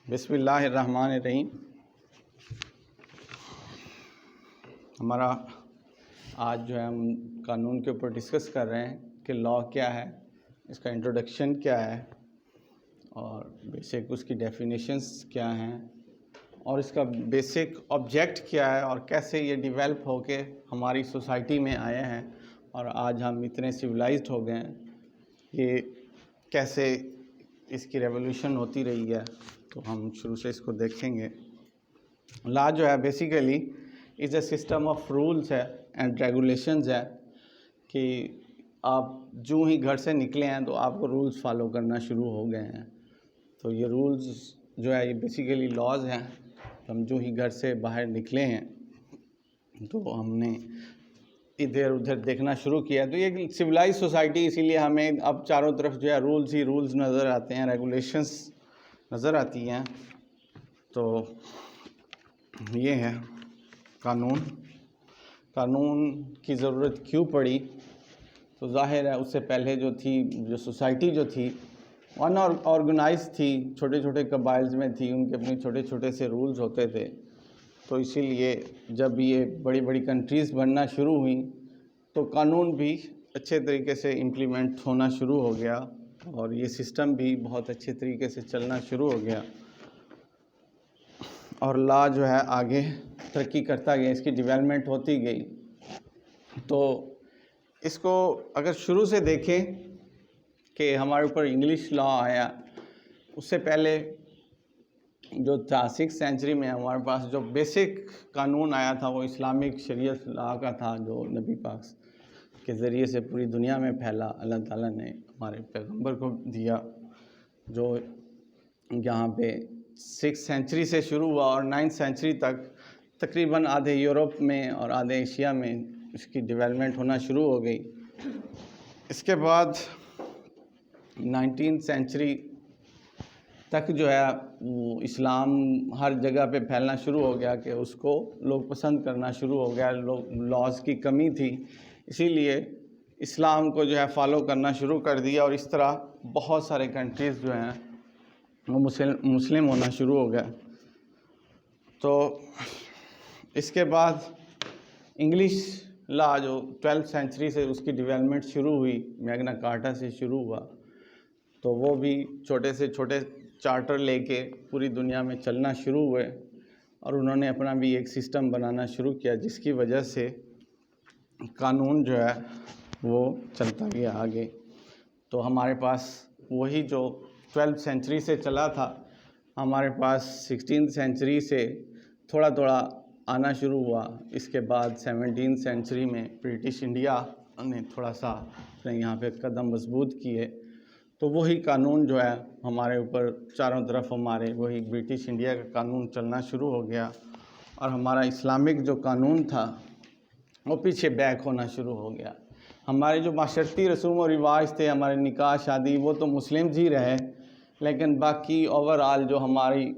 بسم اللہ الرحمن الرحیم۔ ہمارا آج جو ہے ہم قانون کے اوپر ڈسکس کر رہے ہیں کہ لاء کیا ہے، اس کا انٹروڈکشن کیا ہے اور بیسک اس کی ڈیفینیشنز کیا ہیں اور اس کا بیسک آبجیکٹ کیا ہے اور کیسے یہ ڈیولپ ہو کے ہماری سوسائٹی میں آئے ہیں اور آج ہم اتنے سویلائزڈ ہو گئے ہیں۔ یہ کیسے اس کی ریولیوشن ہوتی رہی ہے، تو ہم شروع سے اس کو دیکھیں گے۔ لا جو ہے basically is a system of rules ہے اینڈ ریگولیشنز ہے کہ آپ جو ہی گھر سے نکلے ہیں تو آپ کو رولز فالو کرنا شروع ہو گئے ہیں۔ تو یہ رولز جو ہے یہ بیسیکلی لاز ہیں۔ ہم جو ہی گھر سے باہر نکلے ہیں تو ہم نے ادھر ادھر دیکھنا شروع کیا، تو یہ سویلائز سوسائٹی، اسی لیے ہمیں اب چاروں طرف جو ہے رولز ہی رولز نظر آتے ہیں، ریگولیشنز نظر آتی ہیں۔ تو یہ ہے قانون کی ضرورت کیوں پڑی؟ تو ظاہر ہے اس سے پہلے جو سوسائٹی جو تھی ان آرگنائز تھی، چھوٹے چھوٹے قبائل میں تھی، ان کے اپنے چھوٹے چھوٹے سے رولز ہوتے تھے۔ تو اسی لیے جب یہ بڑی بڑی کنٹریز بننا شروع ہوئیں تو قانون بھی اچھے طریقے سے امپلیمنٹ ہونا شروع ہو گیا اور یہ سسٹم بھی بہت اچھے طریقے سے چلنا شروع ہو گیا اور لا جو ہے آگے ترقی کرتا گیا، اس کی ڈیولپمنٹ ہوتی گئی۔ تو اس کو اگر شروع سے دیکھیں کہ ہمارے اوپر انگلش لا آیا، اس سے پہلے جو تھا 6th سینچری میں ہمارے پاس جو بیسک قانون آیا تھا وہ اسلامک شریعت لا کا تھا، جو نبی پاک کے ذریعے سے پوری دنیا میں پھیلا، اللہ تعالیٰ نے ہمارے پیغمبر کو دیا، جو یہاں پہ 6th سینچری سے شروع ہوا اور 9th سینچری تک تقریباً آدھے یورپ میں اور آدھے ایشیا میں اس کی ڈیولپمنٹ ہونا شروع ہو گئی۔ اس کے بعد 19th سینچری تک جو ہے وہ اسلام ہر جگہ پہ پھیلنا شروع ہو گیا کہ اس کو لوگ پسند کرنا شروع ہو گیا، لاز کی کمی تھی، اسی لیے اسلام کو جو ہے فالو کرنا شروع کر دیا اور اس طرح بہت سارے کنٹریز جو ہیں وہ مسلم ہونا شروع ہو گیا۔ تو اس کے بعد انگلش لا جو 12th سینچری سے اس کی ڈیولپمنٹ شروع ہوئی، میگنا کارٹا سے شروع ہوا، تو وہ بھی چھوٹے سے چھوٹے چارٹر لے کے پوری دنیا میں چلنا شروع ہوئے اور انہوں نے اپنا بھی ایک سسٹم بنانا شروع کیا، جس کی وجہ سے قانون جو ہے وہ چلتا گیا آگے۔ تو ہمارے پاس وہی جو 12th سینچری سے چلا تھا، ہمارے پاس 16th سینچری سے تھوڑا تھوڑا آنا شروع ہوا۔ اس کے بعد 17th سینچری میں برٹش انڈیا نے تھوڑا سا یہاں پہ قدم مضبوط کیے، تو وہی قانون جو ہے ہمارے اوپر چاروں طرف ہمارے وہی برٹش انڈیا کا قانون چلنا شروع ہو گیا اور ہمارا اسلامک جو قانون تھا وہ پیچھے بیک ہونا شروع ہو گیا۔ ہمارے جو معاشرتی رسوم و رواج تھے، ہمارے نکاح شادی، وہ تو مسلمز ہی رہے، لیکن باقی اوورآل جو ہماری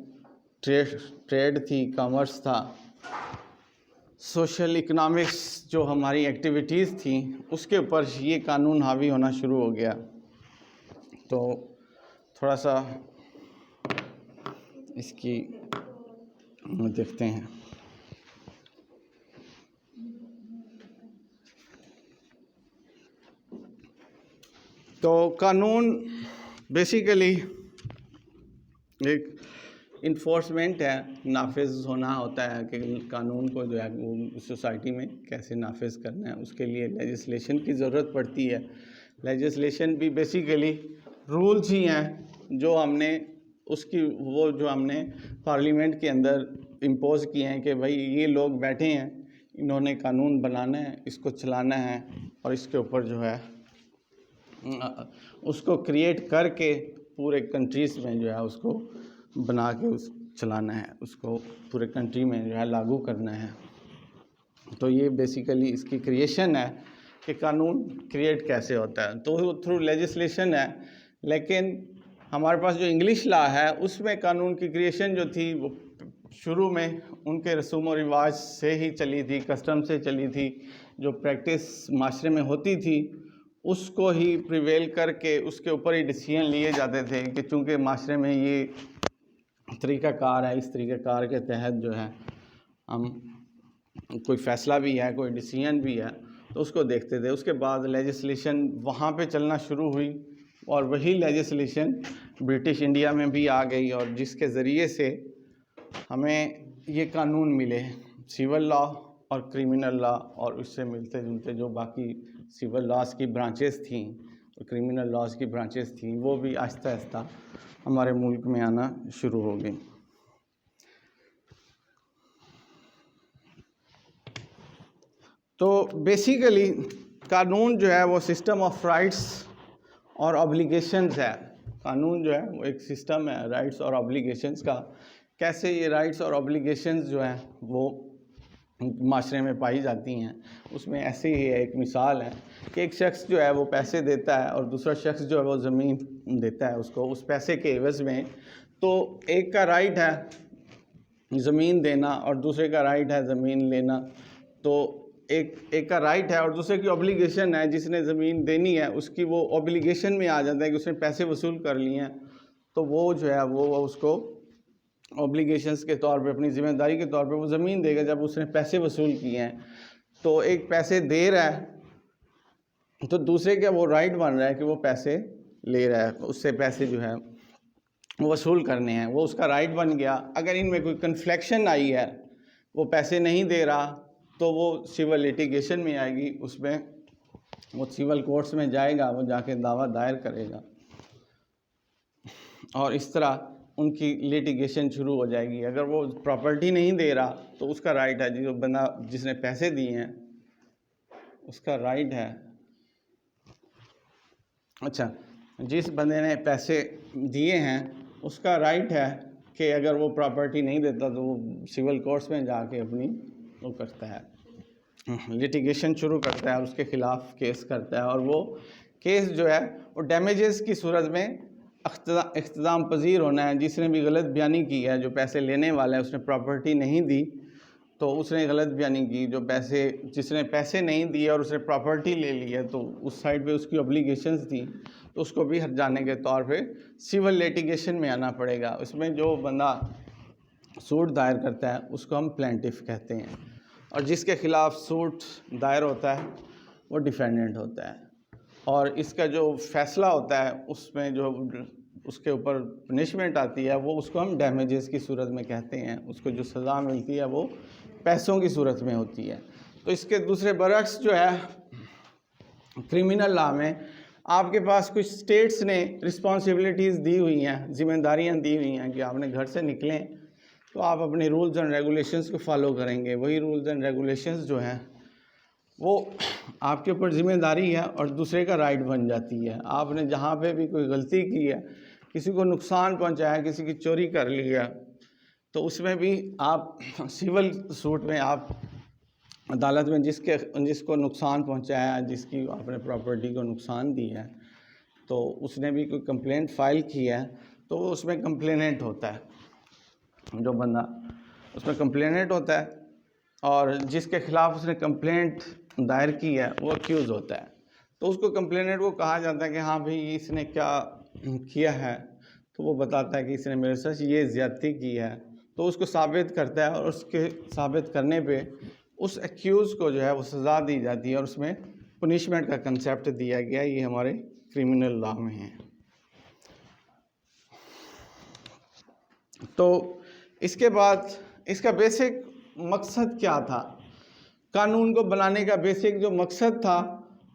ٹریڈ تھی، کامرس تھا، سوشل اکنامکس جو ہماری ایکٹیویٹیز تھیں، اس کے اوپر یہ قانون حاوی ہونا شروع ہو گیا۔ تو تھوڑا سا اس کی دیکھتے ہیں۔ تو قانون بیسیکلی ایک انفورسمنٹ ہے، نافذ ہونا ہوتا ہے کہ قانون کو جو ہے وہ سوسائٹی میں کیسے نافذ کرنا ہے، اس کے لیے لیجسلیشن کی ضرورت پڑتی ہے۔ لیجسلیشن بھی بیسیکلی رولز ہی ہیں جو ہم نے جو ہم نے پارلیمنٹ کے اندر امپوز کیے ہیں کہ بھائی یہ لوگ بیٹھے ہیں، انہوں نے قانون بنانا ہے، اس کو چلانا ہے اور اس کے اوپر جو ہے اس کو کریٹ کر کے پورے کنٹریز میں جو ہے اس کو بنا کے چلانا ہے، اس کو پورے کنٹری میں جو ہے لاگو کرنا ہے۔ تو یہ بیسیکلی اس کی کریشن ہے کہ قانون کریٹ کیسے ہوتا ہے، تو تھرو لیجسلیشن ہے۔ لیکن ہمارے پاس جو انگلش لا ہے اس میں قانون کی کریشن جو تھی وہ شروع میں ان کے رسوم و رواج سے ہی چلی تھی، کسٹم سے چلی تھی، جو پریکٹس معاشرے میں ہوتی تھی اس کو ہی پریویل کر کے اس کے اوپر ہی ڈیسیژن لیے جاتے تھے کہ چونکہ معاشرے میں یہ طریقہ کار ہے، اس طریقہ کار کے تحت جو ہے ہم کوئی فیصلہ بھی ہے، کوئی ڈیسیژن بھی ہے تو اس کو دیکھتے تھے۔ اس کے بعد لیجسلیشن وہاں پہ چلنا شروع ہوئی اور وہی لیجسلیشن برٹش انڈیا میں بھی آ گئی، اور جس کے ذریعے سے ہمیں یہ قانون ملے، سول لا اور کرمنل لا، اور اس سے ملتے جلتے جو باقی سول لاز کی برانچز تھیں اور کرمنل لاز کی برانچز تھیں وہ بھی آہستہ آہستہ ہمارے ملک میں آنا شروع ہو گئی۔ تو بیسیکلی قانون جو ہے وہ سسٹم آف رائٹس اور آبلیگیشنز ہے۔ قانون جو ہے وہ ایک سسٹم ہے رائٹس اور آبلیگیشنز کا۔ کیسے یہ رائٹس اور آبلیگیشنز جو ہیں وہ معاشرے میں پائی جاتی ہیں، اس میں ایسے ہی ایک مثال ہے کہ ایک شخص جو ہے وہ پیسے دیتا ہے اور دوسرا شخص جو ہے وہ زمین دیتا ہے اس کو اس پیسے کے عوض میں، تو ایک کا رائٹ ہے زمین دینا اور دوسرے کا رائٹ ہے زمین لینا، تو ایک کا رائٹ ہے اور دوسرے کی اوبلیگیشن ہے، جس نے زمین دینی ہے اس کی وہ اوبلیگیشن میں آ جاتا ہے کہ اس نے پیسے وصول کر لیے ہیں، تو وہ جو ہے وہ اس کو اوبلیگیشنز کے طور پہ اپنی ذمہ داری کے طور پہ وہ زمین دے گا جب اس نے پیسے وصول کیے ہیں۔ تو ایک پیسے دے رہا ہے تو دوسرے کا وہ رائٹ بن رہا ہے کہ وہ پیسے لے رہا ہے، اس سے پیسے جو ہے وصول کرنے ہیں، وہ اس کا رائٹ بن گیا۔ اگر ان میں کوئی کنفلیکشن آئی ہے، وہ پیسے نہیں دے رہا، تو وہ سول لیٹیگیشن میں آئے گی، اس میں وہ سول کورٹس میں جائے گا، وہ جا کے دعویٰ دائر کرے گا اور اس طرح ان کی لیٹیگیشن شروع ہو جائے گی۔ اگر وہ پراپرٹی نہیں دے رہا تو اس کا رائٹ ہے، جو بندہ جس نے پیسے دیے ہیں اس کا رائٹ ہے، اچھا جس بندے نے پیسے دیے ہیں اس کا رائٹ ہے کہ اگر وہ پراپرٹی نہیں دیتا تو وہ سول کورٹس میں جا کے اپنی وہ کرتا ہے، لیٹیگیشن شروع کرتا ہے اور اس کے خلاف کیس کرتا ہے، اور وہ کیس جو ہے وہ ڈیمیجز کی صورت میں اختتام پذیر ہونا ہے۔ جس نے بھی غلط بیانی کی ہے، جو پیسے لینے والا ہے، اس نے پراپرٹی نہیں دی تو اس نے غلط بیانی کی، جس نے پیسے نہیں دیے اور اس نے پراپرٹی لے لی ہے تو اس سائڈ پہ اس کی اوبلیگیشنز تھیں، تو اس کو بھی ہٹ جانے کے طور پہ سول لیٹیگیشن میں آنا پڑے گا۔ اس میں جو بندہ سوٹ دائر کرتا ہے اس کو ہم پلینٹف کہتے ہیں، اور جس کے خلاف سوٹ دائر ہوتا ہے وہ ڈیفینڈنٹ ہوتا ہے، اور اس کا جو فیصلہ ہوتا ہے اس میں جو اس کے اوپر پنشمنٹ آتی ہے وہ اس کو ہم ڈیمیجز کی صورت میں کہتے ہیں، اس کو جو سزا ملتی ہے وہ پیسوں کی صورت میں ہوتی ہے۔ تو اس کے دوسرے برعکس جو ہے کرمنل لا میں آپ کے پاس کچھ سٹیٹس نے رسپانسبلٹیز دی ہوئی ہیں، ذمہ داریاں دی ہوئی ہیں کہ آپ نے گھر سے نکلیں تو آپ اپنے رولز اینڈ ریگولیشنز کو فالو کریں گے۔ وہی رولز اینڈ ریگولیشنز جو ہیں وہ آپ کے اوپر ذمہ داری ہے اور دوسرے کا رائٹ بن جاتی ہے۔ آپ نے جہاں پہ بھی کوئی غلطی کی ہے، کسی کو نقصان پہنچایا، کسی کی چوری کر لی ہے، تو اس میں بھی آپ سول سوٹ میں آپ عدالت میں جس کو نقصان پہنچایا ہے، جس کی آپ نے پراپرٹی کو نقصان دی ہے، تو اس نے بھی کوئی کمپلینٹ فائل کی ہے تو وہ اس میں کمپلیننٹ ہوتا ہے، جو بندہ اس میں کمپلیننٹ ہوتا ہے، اور جس کے خلاف اس نے کمپلینٹ دائر کی ہے وہ ایکیوز ہوتا ہے۔ تو اس کو کمپلیننٹ کو کہا جاتا ہے کہ ہاں بھئی اس نے کیا ہے، تو وہ بتاتا ہے کہ اس نے میرے ساتھ یہ زیادتی کی ہے، تو اس کو ثابت کرتا ہے، اور اس کے ثابت کرنے پہ اس ایکیوز کو جو ہے وہ سزا دی جاتی ہے، اور اس میں پنشمنٹ کا کنسیپٹ دیا گیا ہے۔ یہ ہمارے کرمنل لا میں ہے۔ تو اس کے بعد اس کا بیسک مقصد کیا تھا؟ قانون کو بنانے کا بیسک جو مقصد تھا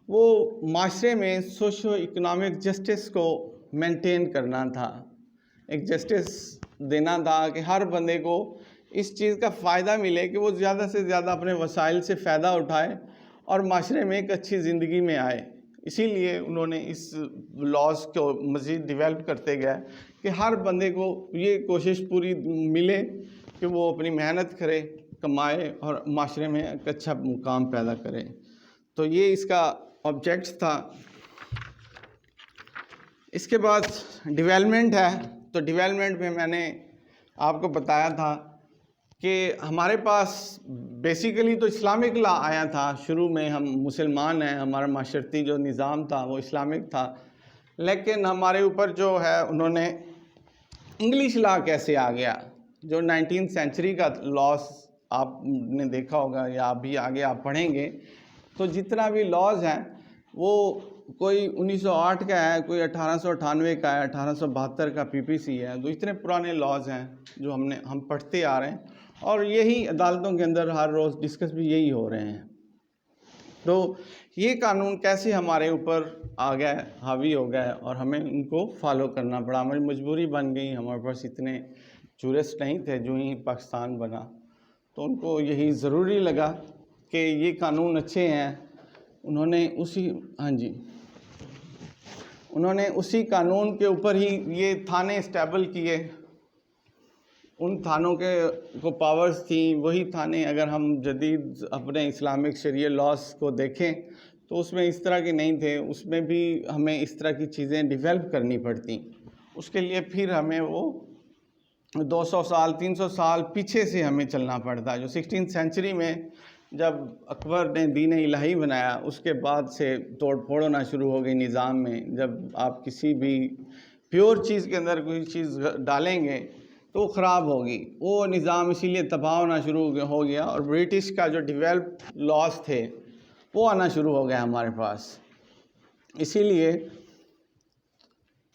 وہ معاشرے میں سوشو اکنامک جسٹس کو مینٹین کرنا تھا، ایک جسٹس دینا تھا کہ ہر بندے کو اس چیز کا فائدہ ملے کہ وہ زیادہ سے زیادہ اپنے وسائل سے فائدہ اٹھائے اور معاشرے میں ایک اچھی زندگی میں آئے۔ اسی لیے انہوں نے اس لاز کو مزید ڈیولپ کرتے گئے کہ ہر بندے کو یہ کوشش پوری ملے کہ وہ اپنی محنت کرے، کمائے اور معاشرے میں ایک اچھا مقام پیدا کرے۔ تو یہ اس کا آبجیکٹس تھا۔ اس کے بعد ڈیولپمنٹ ہے، تو ڈیولپمنٹ میں نے آپ کو بتایا تھا کہ ہمارے پاس بیسیکلی تو اسلامک لا آیا تھا۔ شروع میں ہم مسلمان ہیں، ہمارا معاشرتی جو نظام تھا وہ اسلامک تھا، لیکن ہمارے اوپر جو ہے انہوں نے انگلش لا کیسے آ گیا؟ جو 19 سینچری کا لاس آپ نے دیکھا ہوگا یا ابھی آگے آپ پڑھیں گے تو جتنا بھی لاز ہیں وہ کوئی 1908 کا ہے، کوئی 1898 کا ہے، 1872 کا PPC ہے. تو اتنے پرانے لاز ہیں جو ہم پڑھتے آ رہے ہیں، اور یہی عدالتوں کے اندر ہر روز ڈسکس بھی یہی ہو رہے ہیں. تو یہ قانون کیسے ہمارے اوپر آ گئے، حاوی ہو گئے، اور ہمیں ان کو فالو کرنا پڑا، ہماری مجبوری بن گئی. ہمارے پاس اتنے جورسٹ نہیں تھے جو ہی پاکستان بنا، تو ان کو یہی ضروری لگا کہ یہ قانون اچھے ہیں. انہوں نے اسی قانون کے اوپر ہی یہ تھانے اسٹیبل کیے. ان تھانوں کے کو پاورز تھیں، وہی تھانے اگر ہم جدید اپنے اسلامک شریعہ لاس کو دیکھیں تو اس میں اس طرح کے نہیں تھے. اس میں بھی ہمیں اس طرح کی چیزیں ڈیولپ کرنی پڑتی. اس کے لیے پھر ہمیں وہ 200 سال 300 سال پیچھے سے ہمیں چلنا پڑتا. جو 16 سینچری میں جب اکبر نے دین الہی بنایا، اس کے بعد سے توڑ پھوڑ ہونا شروع ہو گئی نظام میں. جب آپ کسی بھی پیور چیز کے اندر کوئی چیز ڈالیں گے تو وہ خراب ہوگی. وہ نظام اسی لیے تباہ ہونا شروع ہو گیا، اور برٹش کا جو ڈیولپ لاس تھے وہ آنا شروع ہو گیا ہمارے پاس. اسی لیے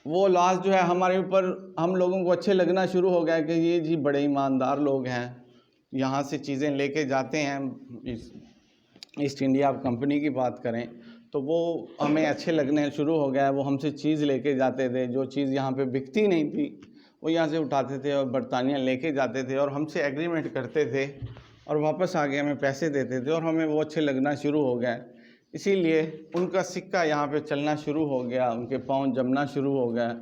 وہ لاس جو ہے ہمارے اوپر، ہم لوگوں کو اچھے لگنا شروع ہو گیا کہ یہ جی بڑے ایماندار لوگ ہیں، یہاں سے چیزیں لے کے جاتے ہیں. ایسٹ انڈیا کمپنی کی بات کریں تو وہ ہمیں اچھے لگنے شروع ہو گیا. وہ ہم سے چیز لے کے جاتے تھے، جو چیز یہاں پہ بکتی نہیں تھی وہ یہاں سے اٹھاتے تھے اور برطانیہ لے کے جاتے تھے، اور ہم سے ایگریمنٹ کرتے تھے، اور واپس آگے ہمیں پیسے دیتے تھے، اور ہمیں وہ اچھے لگنا شروع ہو گئے. اسی لیے ان کا سکہ یہاں پہ چلنا شروع ہو گیا، ان کے پاؤں جمنا شروع ہو گئے،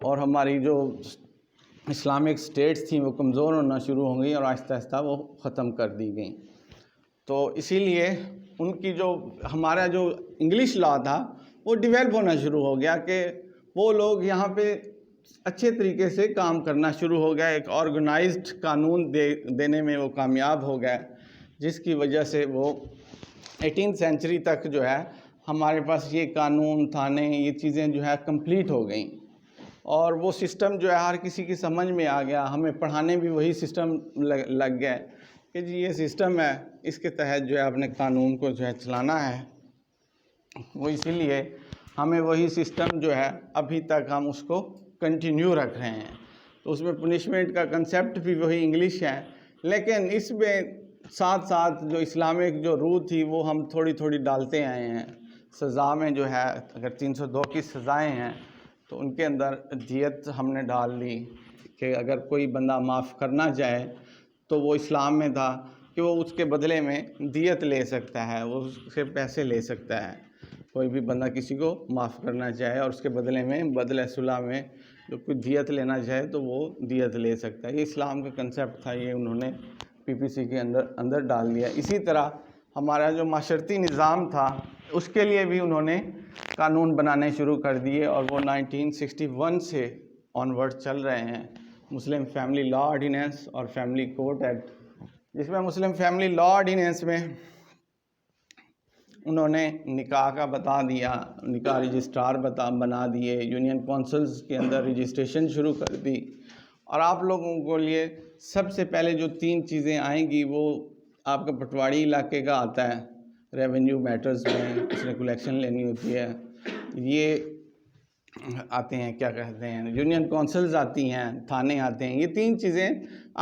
اور ہماری جو اسلامک سٹیٹس تھیں وہ کمزور ہونا شروع ہو گئی، اور آہستہ آہستہ وہ ختم کر دی گئیں. تو اسی لیے ان کی جو ہمارا جو انگلش لا تھا وہ ڈیولپ ہونا شروع ہو گیا کہ وہ لوگ یہاں پہ اچھے طریقے سے کام کرنا شروع ہو گیا. ایک آرگنائزڈ قانون دینے میں وہ کامیاب ہو گئے، جس کی وجہ سے وہ 18 سینچری تک جو ہے ہمارے پاس یہ قانون تھانے یہ چیزیں جو ہے کمپلیٹ ہو گئیں. اور وہ سسٹم جو ہے ہر کسی کی سمجھ میں آ گیا. ہمیں پڑھانے بھی وہی سسٹم لگ گئے کہ جی یہ سسٹم ہے، اس کے تحت جو ہے اپنے قانون کو جو ہے چلانا ہے. وہ اسی لیے ہمیں وہی سسٹم جو ہے ابھی تک ہم اس کو کنٹینیو رکھ رہے ہیں. تو اس میں پنشمنٹ کا کنسیپٹ بھی وہی انگلش ہے، لیکن اس میں ساتھ ساتھ جو اسلامک جو روح تھی وہ ہم تھوڑی تھوڑی ڈالتے آئے ہیں. سزا میں جو ہے اگر 302 کی سزائیں ہیں تو ان کے اندر دیت ہم نے ڈال لی کہ اگر کوئی بندہ معاف کرنا چاہے تو وہ اسلام میں تھا کہ وہ اس کے بدلے میں دیت لے سکتا ہے، وہ اس سے پیسے لے سکتا ہے. کوئی بھی بندہ کسی کو معاف کرنا چاہے اور اس کے بدلے میں بدلہ صلح میں جو کوئی دیت لینا چاہے تو وہ دیت لے سکتا ہے. یہ اسلام کا کنسیپٹ تھا، یہ انہوں نے PPC کے اندر ڈال دیا. اسی طرح ہمارا جو معاشرتی نظام تھا اس کے لیے بھی انہوں نے قانون بنانے شروع کر دیے، اور وہ 1961 سے آنورڈ چل رہے ہیں. مسلم فیملی لا آرڈیننس اور فیملی کورٹ ایکٹ، جس میں مسلم فیملی لا آرڈیننس میں انہوں نے نکاح کا بتا دیا، نکاح رجسٹرار بنا دیے، یونین کونسلز کے اندر رجسٹریشن شروع کر دی. اور آپ لوگوں کو لیے سب سے پہلے جو 3 چیزیں آئیں گی وہ آپ کا پٹواڑی علاقے کا آتا ہے، ریونیو میٹرز میں اس نے کلیکشن لینی ہوتی ہے. یہ آتے ہیں کیا کہتے ہیں یونین کونسلز آتی ہیں، تھانے آتے ہیں. یہ 3 چیزیں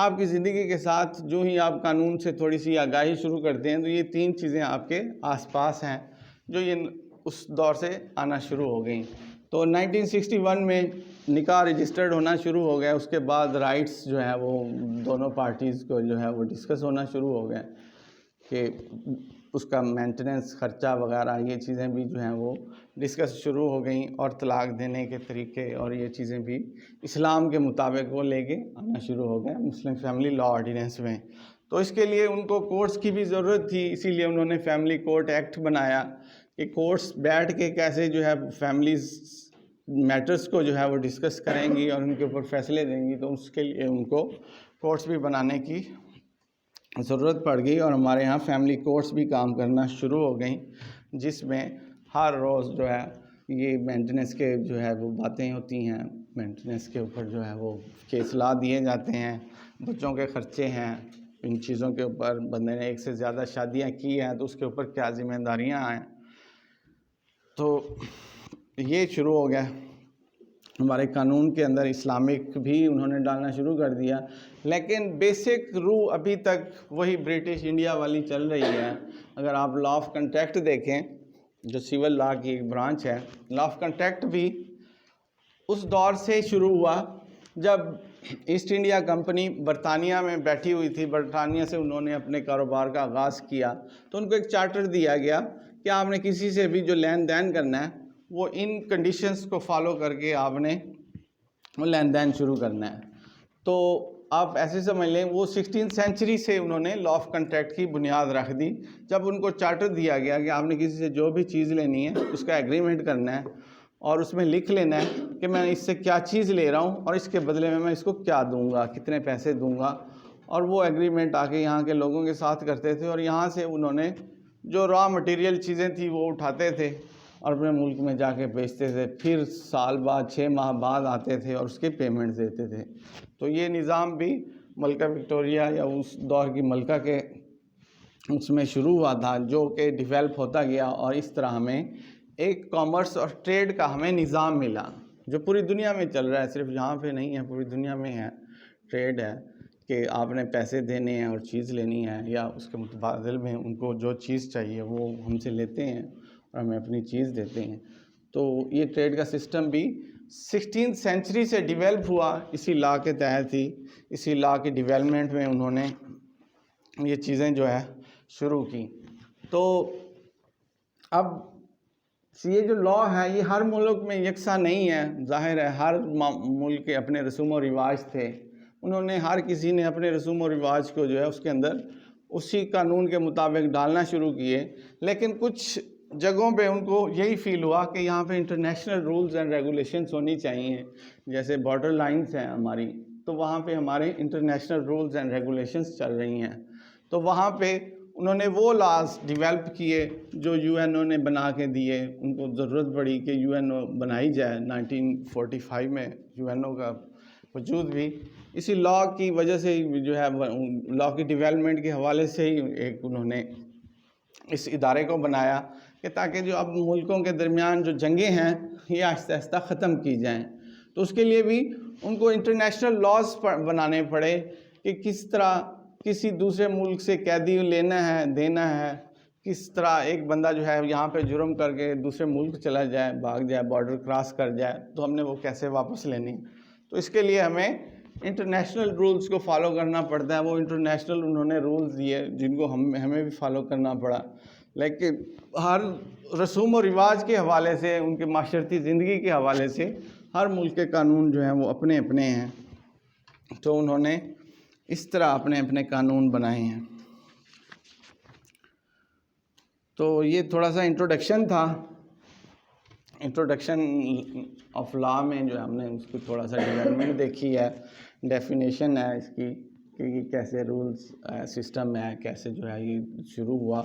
آپ کی زندگی کے ساتھ جو ہی آپ قانون سے تھوڑی سی آگاہی شروع کرتے ہیں تو یہ 3 چیزیں آپ کے آس پاس ہیں جو یہ اس دور سے آنا شروع ہو گئیں. تو 1961 میں نکاح رجسٹرڈ ہونا شروع ہو گیا. اس کے بعد رائٹس جو ہے وہ دونوں پارٹیز کو جو ہے وہ ڈسکس ہونا شروع ہو گئے کہ اس کا مینٹیننس خرچہ وغیرہ یہ چیزیں بھی جو ہیں وہ ڈسکس شروع ہو گئیں، اور طلاق دینے کے طریقے اور یہ چیزیں بھی اسلام کے مطابق وہ لے کے آنا شروع ہو گئے مسلم فیملی لا آرڈیننس میں. تو اس کے لیے ان کو کورٹس کی بھی ضرورت تھی، اسی لیے انہوں نے فیملی کورٹ ایکٹ بنایا کہ کورٹس بیٹھ کے کیسے جو ہے فیملیز میٹرز کو جو ہے وہ ڈسکس کریں گی اور ان کے اوپر فیصلے دیں گی. تو اس کے لیے ان کو کورٹس بھی بنانے کی ضرورت پڑ گئی، اور ہمارے ہاں فیملی کورٹس بھی کام کرنا شروع ہو گئیں، جس میں ہر روز جو ہے یہ مینٹیننس کے جو ہے وہ باتیں ہوتی ہیں. مینٹیننس کے اوپر جو ہے وہ کیس لا دیے جاتے ہیں، بچوں کے خرچے ہیں، ان چیزوں کے اوپر بندے نے ایک سے زیادہ شادیاں کی ہیں تو اس کے اوپر کیا ذمہ داریاں آئیں. تو یہ شروع ہو گیا ہمارے قانون کے اندر. اسلامک بھی انہوں نے ڈالنا شروع کر دیا، لیکن بیسک روح ابھی تک وہی برٹش انڈیا والی چل رہی ہے. اگر آپ لا آف کنٹریکٹ دیکھیں جو سول لا کی ایک برانچ ہے، لا آف کنٹریکٹ بھی اس دور سے شروع ہوا جب ایسٹ انڈیا کمپنی برطانیہ میں بیٹھی ہوئی تھی. برطانیہ سے انہوں نے اپنے کاروبار کا آغاز کیا تو ان کو ایک چارٹر دیا گیا کہ آپ نے کسی سے بھی جو لین دین کرنا ہے وہ ان کنڈیشنز کو فالو کر کے آپ نے وہ لین دین شروع کرنا ہے. تو آپ ایسے سمجھ لیں وہ 16 سینچری سے انہوں نے لا آف کنٹریکٹ کی بنیاد رکھ دی. جب ان کو چارٹر دیا گیا کہ آپ نے کسی سے جو بھی چیز لینی ہے اس کا ایگریمنٹ کرنا ہے اور اس میں لکھ لینا ہے کہ میں اس سے کیا چیز لے رہا ہوں اور اس کے بدلے میں اس کو کیا دوں گا، کتنے پیسے دوں گا. اور وہ ایگریمنٹ آ کے یہاں کے لوگوں کے ساتھ کرتے تھے اور یہاں سے انہوں نے جو را مٹیریل چیزیں تھیں وہ اٹھاتے تھے اور اپنے ملک میں جا کے بیچتے تھے. پھر سال بعد 6 ماہ بعد آتے تھے اور اس کے پیمنٹ دیتے تھے. تو یہ نظام بھی ملکہ وکٹوریہ یا اس دور کی ملکہ کے اس میں شروع ہوا تھا، جو کہ ڈیولپ ہوتا گیا اور اس طرح ہمیں ایک کامرس اور ٹریڈ کا ہمیں نظام ملا جو پوری دنیا میں چل رہا ہے. صرف یہاں پہ نہیں ہے، پوری دنیا میں ہے. ٹریڈ ہے کہ آپ نے پیسے دینے ہیں اور چیز لینی ہے یا اس کے متبادل میں ان کو جو چیز چاہیے وہ ہم سے لیتے ہیں اور ہمیں اپنی چیز دیتے ہیں. تو یہ ٹریڈ کا سسٹم بھی 16 سینچری سے ڈیولپ ہوا، اسی لا کے تحت ہی، اسی لا کی ڈیولپمنٹ میں انہوں نے یہ چیزیں جو ہے شروع کی. تو اب یہ جو لا ہے یہ ہر ملک میں یکساں نہیں ہے. ظاہر ہے ہر ملک کے اپنے رسوم و رواج تھے، انہوں نے ہر کسی نے اپنے رسوم و رواج کو جو ہے اس کے اندر اسی قانون کے مطابق ڈالنا شروع کیے. لیکن کچھ جگہوں پہ ان کو یہی فیل ہوا کہ یہاں پہ انٹرنیشنل رولز اینڈ ریگولیشنز ہونی چاہیے. جیسے بارڈر لائنز ہیں ہماری، تو وہاں پہ ہمارے انٹرنیشنل رولز اینڈ ریگولیشنز چل رہی ہیں. تو وہاں پہ انہوں نے وہ لاز ڈیولپ کیے جو یو این او نے بنا کے دیے. ان کو ضرورت پڑی کہ یو این او بنائی جائے. 1945 میں یو این او کا وجود بھی اسی لا کی وجہ سے ہی جو ہے، لا کی ڈیولپمنٹ کے حوالے سے ہی ایک انہوں نے اس ادارے کو بنایا کہ تاکہ جو اب ملکوں کے درمیان جو جنگیں ہیں یہ آہستہ آہستہ ختم کی جائیں. تو اس کے لیے بھی ان کو انٹرنیشنل لاز بنانے پڑے کہ کس طرح کسی دوسرے ملک سے قیدی لینا ہے، دینا ہے، کس طرح ایک بندہ جو ہے یہاں پہ جرم کر کے دوسرے ملک چلا جائے، بھاگ جائے، بارڈر کراس کر جائے، تو ہم نے وہ کیسے واپس لینی. تو اس کے لیے ہمیں انٹرنیشنل رولز کو فالو کرنا پڑتا ہے. وہ انٹرنیشنل انہوں نے رولز دیے جن کو ہمیں بھی فالو کرنا پڑا. لیکن ہر رسوم و رواج کے حوالے سے، ان کے معاشرتی زندگی کے حوالے سے ہر ملک کے قانون جو ہیں وہ اپنے اپنے ہیں. تو انہوں نے اس طرح اپنے اپنے قانون بنائے ہیں. تو یہ تھوڑا سا انٹروڈکشن تھا. انٹروڈکشن آف لا میں جو ہم نے اس کو تھوڑا سا ڈیولپمنٹ دیکھی ہے، ڈیفینیشن ہے اس کی کہ یہ کیسے رولز سسٹم ہے، کیسے جو ہے یہ شروع ہوا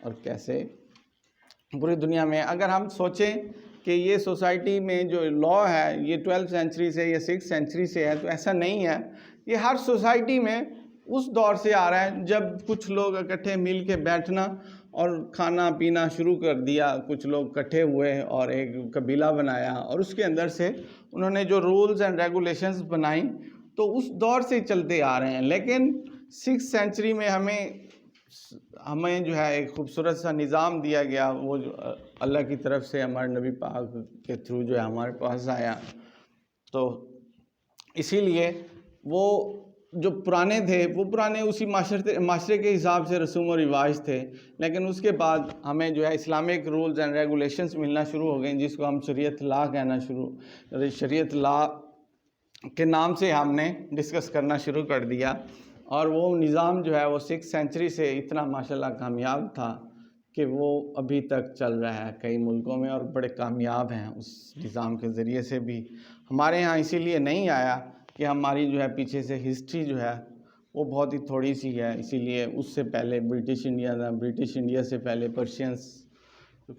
اور کیسے پوری دنیا میں. اگر ہم سوچیں کہ یہ سوسائٹی میں جو لا ہے یہ 12 سینچری سے یا 6 سینچری سے ہے، تو ایسا نہیں ہے. یہ ہر سوسائٹی میں اس دور سے آ رہا ہے جب کچھ لوگ اکٹھے مل کے بیٹھنا اور کھانا پینا شروع کر دیا. کچھ لوگ اکٹھے ہوئے اور ایک قبیلہ بنایا اور اس کے اندر سے انہوں نے جو رولز اینڈ ریگولیشنز بنائیں تو اس دور سے چلتے آ رہے ہیں. لیکن 6 سینچری میں ہمیں جو ہے ایک خوبصورت سا نظام دیا گیا، وہ جو اللہ کی طرف سے ہمارے نبی پاک کے تھرو جو ہے ہمارے پاس آیا. تو اسی لیے وہ جو پرانے تھے وہ پرانے اسی معاشرے کے حساب سے رسوم و رواج تھے. لیکن اس کے بعد ہمیں جو ہے اسلامک رولز اینڈ ریگولیشنز ملنا شروع ہو گئیں جس کو ہم شریعت لا کہنا شریعت لا کے نام سے ہم نے ڈسکس کرنا شروع کر دیا. اور وہ نظام جو ہے وہ 6 سینچری سے اتنا ماشاءاللہ کامیاب تھا کہ وہ ابھی تک چل رہا ہے کئی ملکوں میں اور بڑے کامیاب ہیں اس نظام کے ذریعے سے بھی. ہمارے ہاں اسی لیے نہیں آیا کہ ہماری جو ہے پیچھے سے ہسٹری جو ہے وہ بہت ہی تھوڑی سی ہے. اسی لیے اس سے پہلے برٹش انڈیا تھا، برٹش انڈیا سے پہلے پرشینس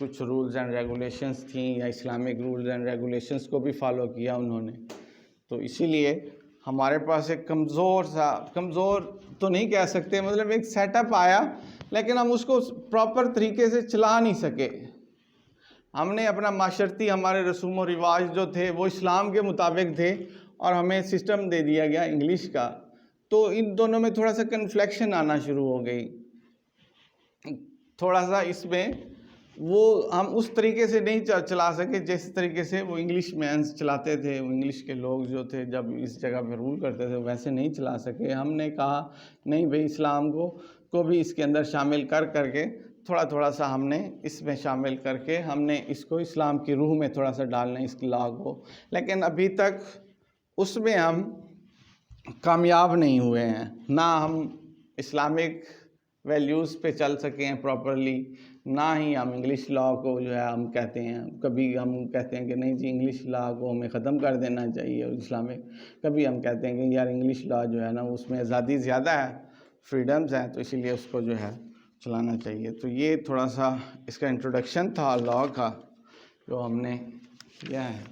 کچھ رولز اینڈ ریگولیشنز تھیں یا اسلامک رولز اینڈ ریگولیشنز کو بھی فالو کیا انہوں نے. تو اسی لیے ہمارے پاس ایک کمزور تو نہیں کہہ سکتے، مطلب ایک سیٹ اپ آیا لیکن ہم اس کو پراپر طریقے سے چلا نہیں سکے. ہم نے اپنا معاشرتی ہمارے رسوم و رواج جو تھے وہ اسلام کے مطابق تھے اور ہمیں سسٹم دے دیا گیا انگلش کا، تو ان دونوں میں تھوڑا سا کنفلیکشن آنا شروع ہو گئی. تھوڑا سا اس میں وہ ہم اس طریقے سے نہیں چلا سکے جس طریقے سے وہ انگلش مینس چلاتے تھے. وہ انگلش کے لوگ جو تھے جب اس جگہ پہ رول کرتے تھے ویسے نہیں چلا سکے. ہم نے کہا نہیں بھئی، اسلام کو بھی اس کے اندر شامل کر کے تھوڑا سا ہم نے اس میں شامل کر کے ہم نے اس کو اسلام کی روح میں تھوڑا سا ڈالنا اس لا کو. لیکن ابھی تک اس میں ہم کامیاب نہیں ہوئے ہیں، نہ ہم اسلامک ویلیوز پہ چل سکے ہیں پراپرلی، نہ ہی ہم انگلش لا کو جو ہے ہم کہتے ہیں. کبھی ہم کہتے ہیں کہ نہیں جی انگلش لا کو ہمیں ختم کر دینا چاہیے اسلامک، کبھی ہم کہتے ہیں کہ یار انگلش لا جو ہے نا اس میں آزادی زیادہ ہے، فریڈمز ہیں، تو اسی لیے اس کو جو ہے چلانا چاہیے. تو یہ تھوڑا سا اس کا انٹروڈکشن تھا لا کا جو ہم نے کیا ہے.